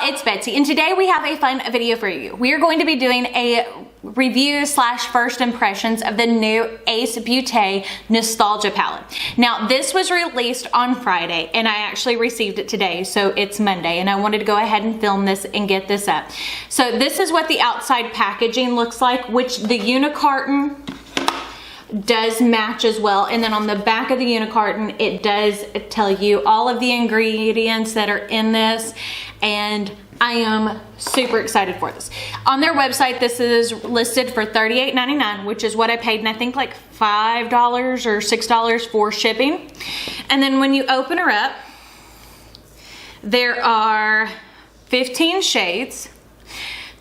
it's Betsy, and today we have a fun video for you. We are going to be doing a review slash first impressions of the new Ace Beaute Nostalgia palette. Now, this was released on Friday, and I actually received it today, so it's Monday, and I wanted to go ahead and film this and get this up. So this is what the outside packaging looks like, which the unicarton does match as well, and then on the back of the unicarton it does tell you all of the ingredients that are in this, and I am super excited for this. On their website this is listed for $38.99, which is what I paid, and I think like $5 or $6 for shipping. And then when you open her up, there are 15 shades.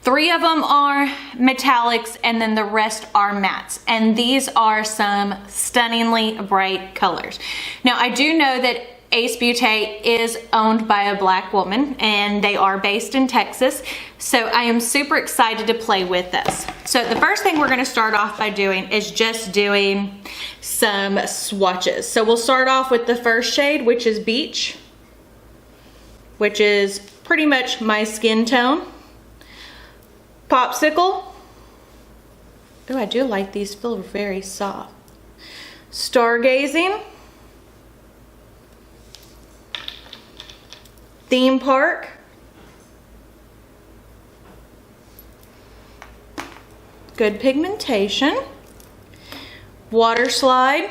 3 of them are metallics, and then the rest are mattes. And these are some stunningly bright colors. Now, I do know that Ace Beaute is owned by a Black woman, and they are based in Texas. So I am super excited to play with this. So the first thing we're gonna start off by doing is just doing some swatches. So we'll start off with the first shade, which is Beach, which is pretty much my skin tone. Popsicle. Oh, I do like these, feel very soft. Stargazing. Theme Park. Good pigmentation. Water Slide.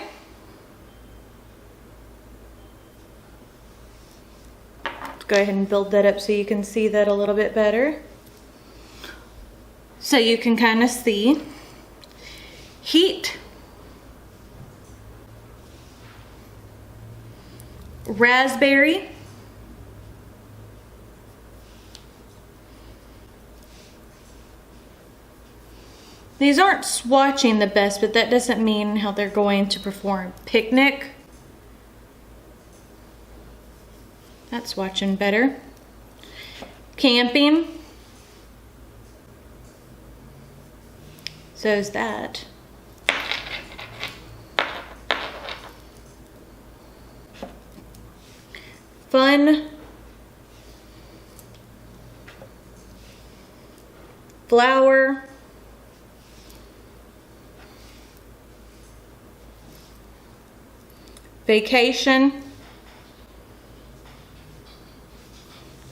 Let's go ahead and build that up so you can see that a little bit better. So you can kind of see. Heat. Raspberry. These aren't swatching the best, but that doesn't mean how they're going to perform. Picnic. That's swatching better. Camping. So is that. Fun. Flower. Vacation.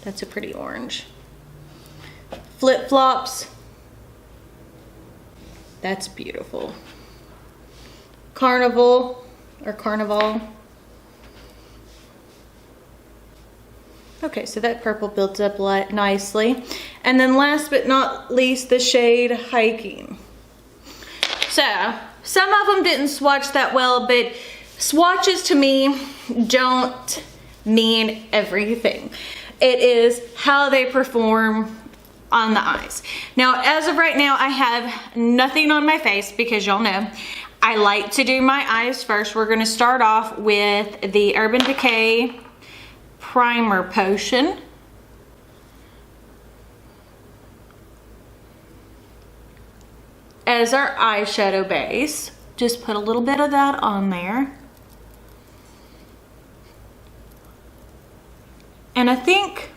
That's a pretty orange. Flip-flops. That's beautiful. Carnival or Carnival. Okay, so that purple builds up nicely. And then last but not least, the shade Hiking. So some of them didn't swatch that well, but swatches to me don't mean everything. It is how they perform on the eyes. Now, as of right now, I have nothing on my face because y'all know I like to do my eyes first. We're gonna start off with the Urban Decay Primer Potion. As our eyeshadow base. Just put a little bit of that on there. And I think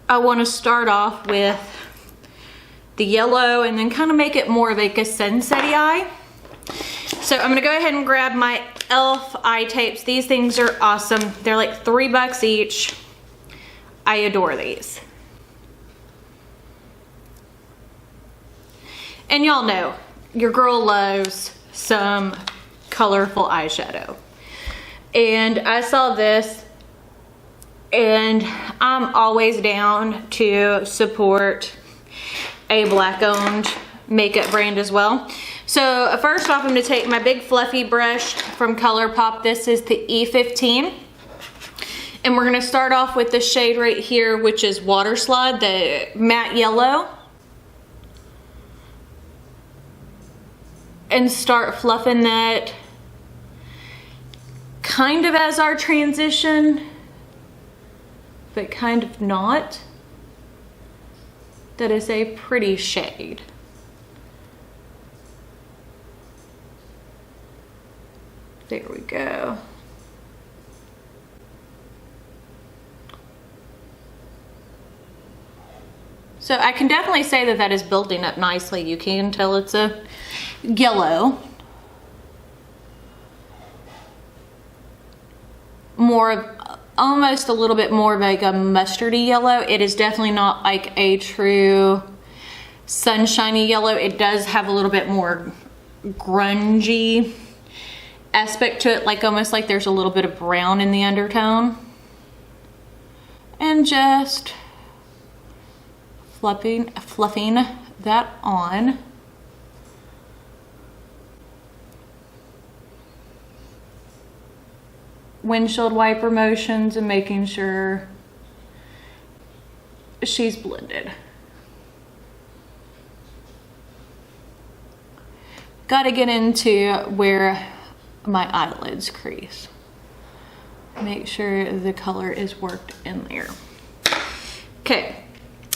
I want to start off with the yellow and then kind of make it more like a sunset-y eye. So I'm going to go ahead and grab my e.l.f. eye tapes. These things are awesome. They're like $3 each. I adore these. And y'all know, your girl loves some colorful eyeshadow. And I saw this, and I'm always down to support a Black-owned makeup brand as well. So first off, I'm going to take my big fluffy brush from ColourPop. This is the E15. And we're going to start off with the shade right here, which is Water Slide, the matte yellow. And start fluffing that kind of as our transition, but kind of not. That is a pretty shade. There we go. So I can definitely say that that is building up nicely. You can tell it's a yellow. More of, almost a little bit more of like a mustardy yellow. It is definitely not like a true sunshiny yellow. It does have a little bit more grungy aspect to it, like almost like there's a little bit of brown in the undertone. And just fluffing that on. Windshield wiper motions and making sure she's blended. Got to get into where my eyelids crease. Make sure the color is worked in there. Okay,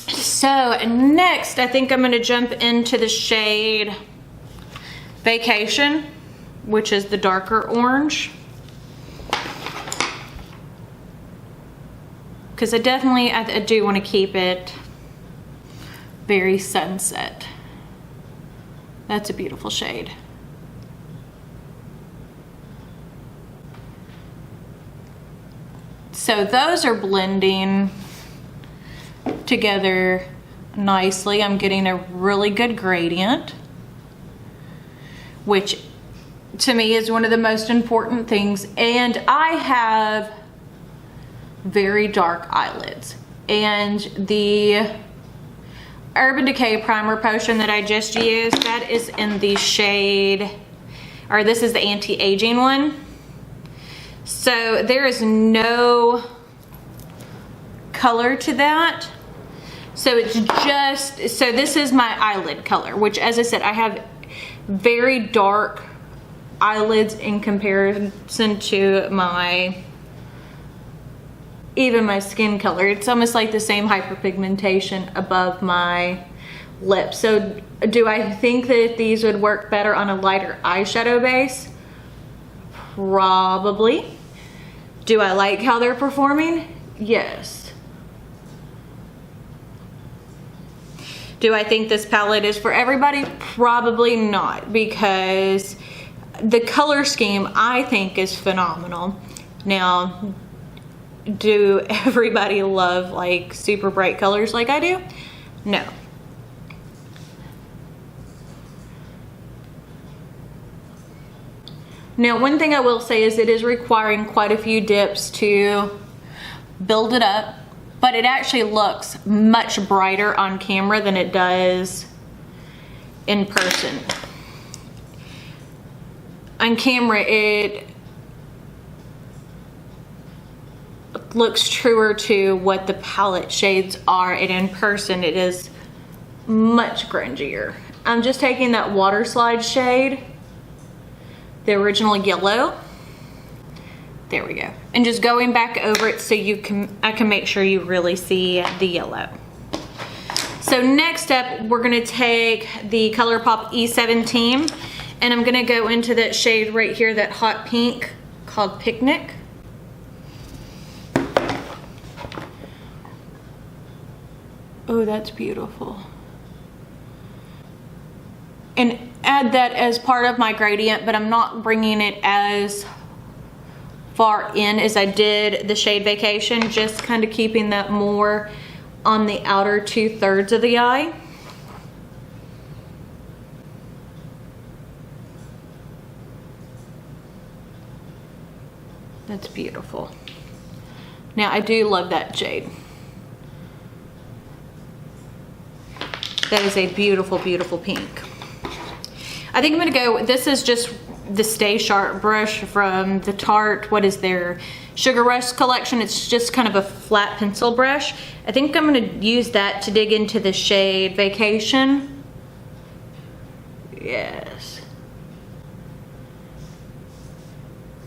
so next I think I'm going to jump into the shade Vacation, which is the darker orange. Because I do want to keep it very sunset. That's a beautiful shade. So those are blending together nicely. I'm getting a really good gradient, which to me is one of the most important things. And I have very dark eyelids, and the Urban Decay primer potion that I just used, that is in the shade, or this is the anti-aging one. So there is no color to that. So it's just, so this is my eyelid color, which as I said, I have very dark eyelids in comparison to my, even my skin color. It's almost like the same hyperpigmentation above my lips. So do I think that these would work better on a lighter eyeshadow base? Probably. Do I like how they're performing? Yes. Do I think this palette is for everybody? Probably not, because the color scheme I think is phenomenal. Now, do everybody love like super bright colors like I do? No. Now, one thing I will say is it is requiring quite a few dips to build it up, but it actually looks much brighter on camera than it does in person. On camera, it looks truer to what the palette shades are, and in person it is much grungier. I'm just taking that water slide shade, the original yellow, there we go, and just going back over it so I can make sure you really see the yellow. So next up, we're gonna take the ColourPop E17, and I'm gonna go into that shade right here, that hot pink called Picnic. Oh, that's beautiful. And add that as part of my gradient, but I'm not bringing it as far in as I did the shade Vacation, just kind of keeping that more on the outer 2/3 of the eye. That's beautiful. Now, I do love that shade. That is a beautiful, beautiful pink. I think I'm gonna go, this is just the Stay Sharp brush from the Tarte, what is their Sugar Rush collection. It's just kind of a flat pencil brush. I think I'm gonna use that to dig into the shade Vacation. Yes.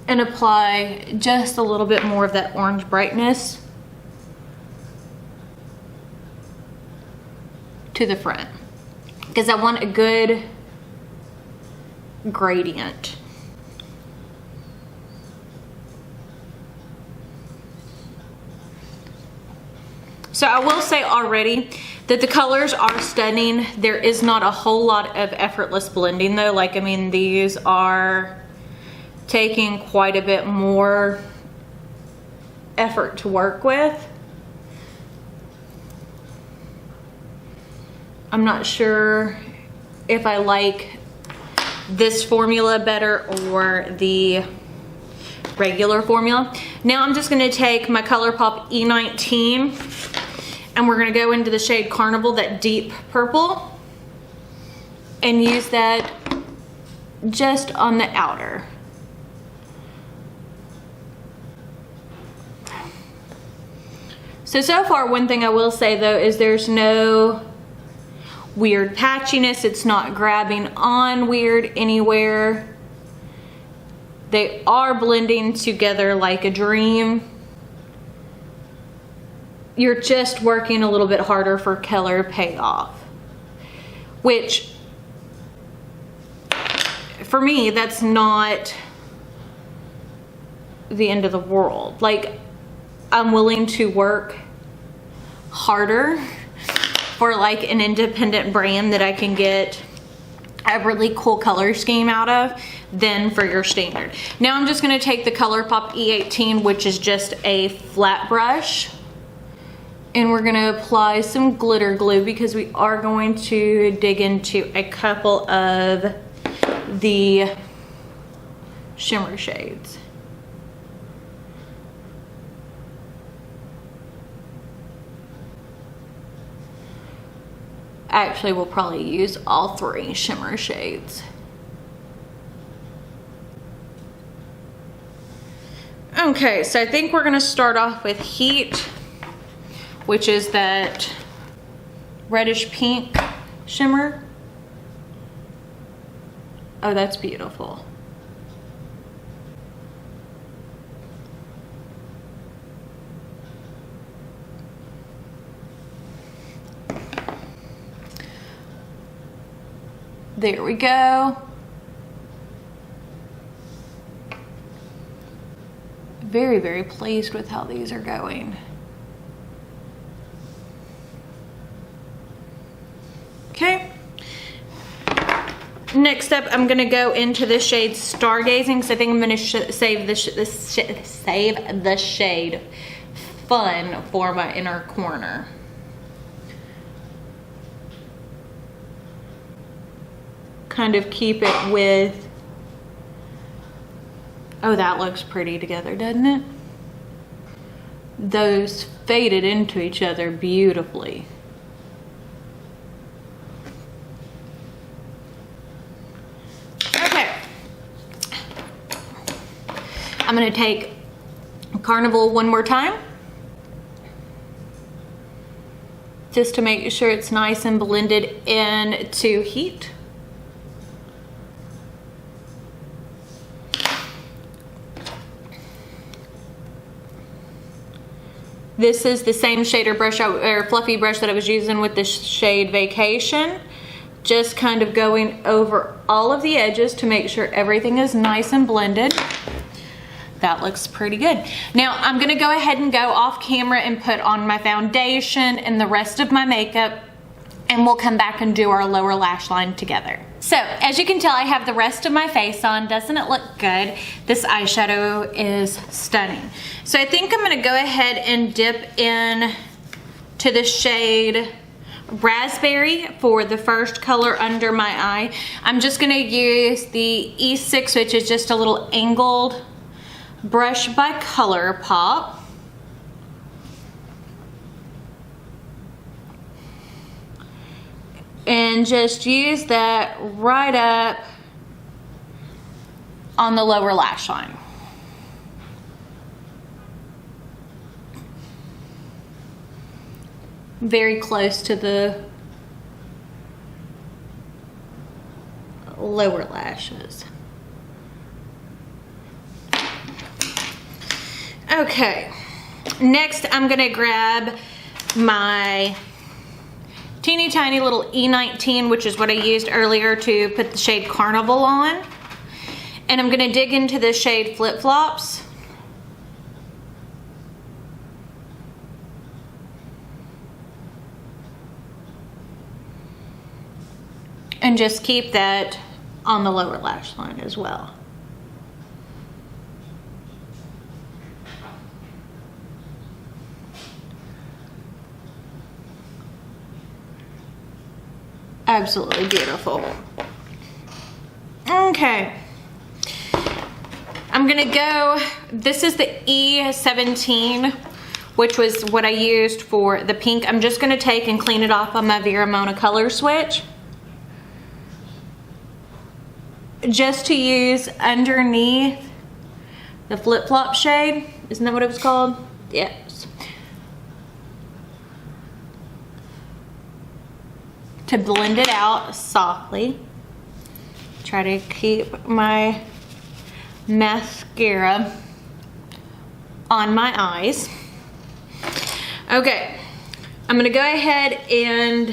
And apply just a little bit more of that orange brightness to the front, because I want a good gradient. So I will say already that the colors are stunning. There is not a whole lot of effortless blending though. Like, I mean, these are taking quite a bit more effort to work with. I'm not sure if I like this formula better or the regular formula. Now I'm just going to take my ColourPop E19 and we're going to go into the shade Carnival, that deep purple, and use that just on the outer. So far, one thing I will say though is there's no weird patchiness. It's not grabbing on weird anywhere. They are blending together like a dream. You're just working a little bit harder for color payoff, which for me, that's not the end of the world. Like, I'm willing to work harder for like an independent brand that I can get a really cool color scheme out of than for your standard. Now I'm just going to take the ColourPop E18, which is just a flat brush, and we're going to apply some glitter glue because we are going to dig into a couple of the shimmer shades. Actually, we'll probably use all three shimmer shades. Okay, so I think we're gonna start off with Heat, which is that reddish pink shimmer. Oh, that's beautiful. There we go. Very, very pleased with how these are going. Okay. Next up, I'm gonna go into the shade Stargazing because I think I'm gonna save the shade Fun for my inner corner. Kind of keep it with, oh, that looks pretty together, doesn't it? Those faded into each other beautifully. Okay. I'm gonna take Carnival one more time, just to make sure it's nice and blended into Heat. This is the same shader brush or fluffy brush that I was using with the shade Vacation. Just kind of going over all of the edges to make sure everything is nice and blended. That looks pretty good. Now I'm gonna go ahead and go off camera and put on my foundation and the rest of my makeup, and we'll come back and do our lower lash line together. So as you can tell, I have the rest of my face on. Doesn't it look good? This eyeshadow is stunning. So I think I'm gonna go ahead and dip in to the shade Raspberry for the first color under my eye. I'm just gonna use the E6, which is just a little angled brush by ColourPop. And just use that right up on the lower lash line. Very close to the lower lashes. Okay, next I'm gonna grab my teeny tiny little E19, which is what I used earlier to put the shade Carnival on. And I'm gonna dig into the shade Flip Flops. and just keep that on the lower lash line as well. Absolutely beautiful. Okay. I'm gonna go, this is the E17, which was what I used for the pink. I'm just gonna take and clean it off on my Vera Mona color switch, just to use underneath the flip-flop shade. Isn't that what it was called? Yes. To blend it out softly. Try to keep my mascara on my eyes. Okay, I'm gonna go ahead and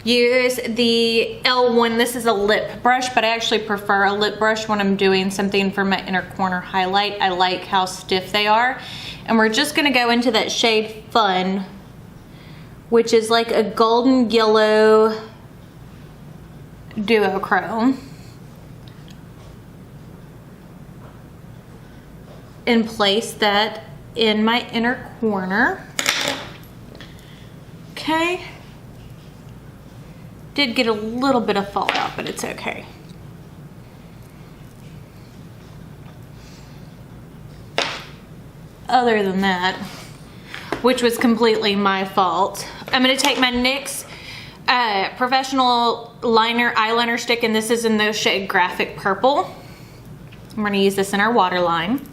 use the L1. This is a lip brush, but I actually prefer a lip brush when I'm doing something for my inner corner highlight. I like how stiff they are. And we're just gonna go into that shade Fun, which is like a golden yellow duochrome, and place that in my inner corner. Okay. Did get a little bit of fallout, but it's okay. Other than that, which was completely my fault, I'm gonna take my NYX professional eyeliner stick, and this is in the shade Graphic Purple. I'm gonna use this in our waterline.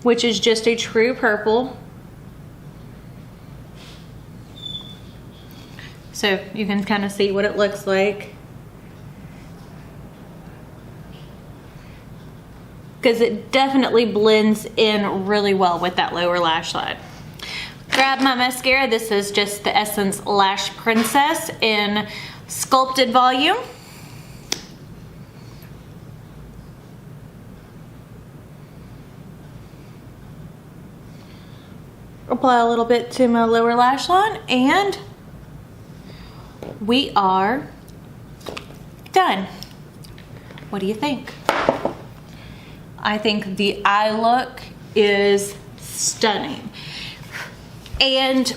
Which is just a true purple. So you can kind of see what it looks like. Because it definitely blends in really well with that lower lash line. Grab my mascara. This is just the Essence Lash Princess in Sculpted Volume. Apply a little bit to my lower lash line, and we are done. What do you think? I think the eye look is stunning. And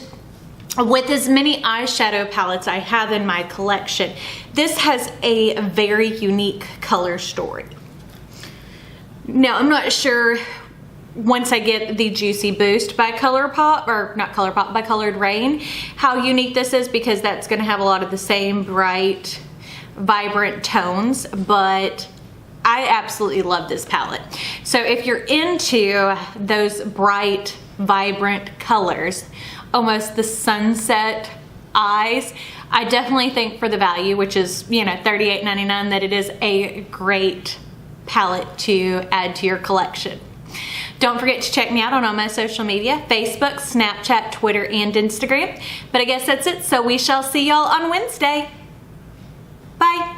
with as many eyeshadow palettes I have in my collection, this has a very unique color story. Now, I'm not sure once I get the Juicy Boost by ColourPop, or not ColourPop, by Colored Rain, how unique this is, because that's gonna have a lot of the same bright, vibrant tones, but I absolutely love this palette. So if you're into those bright, vibrant colors, almost the sunset eyes, I definitely think for the value, which is, you know, $38.99, that it is a great palette to add to your collection. Don't forget to check me out on all my social media, Facebook, Snapchat, Twitter, and Instagram. But I guess that's it, so we shall see y'all on Wednesday. Bye.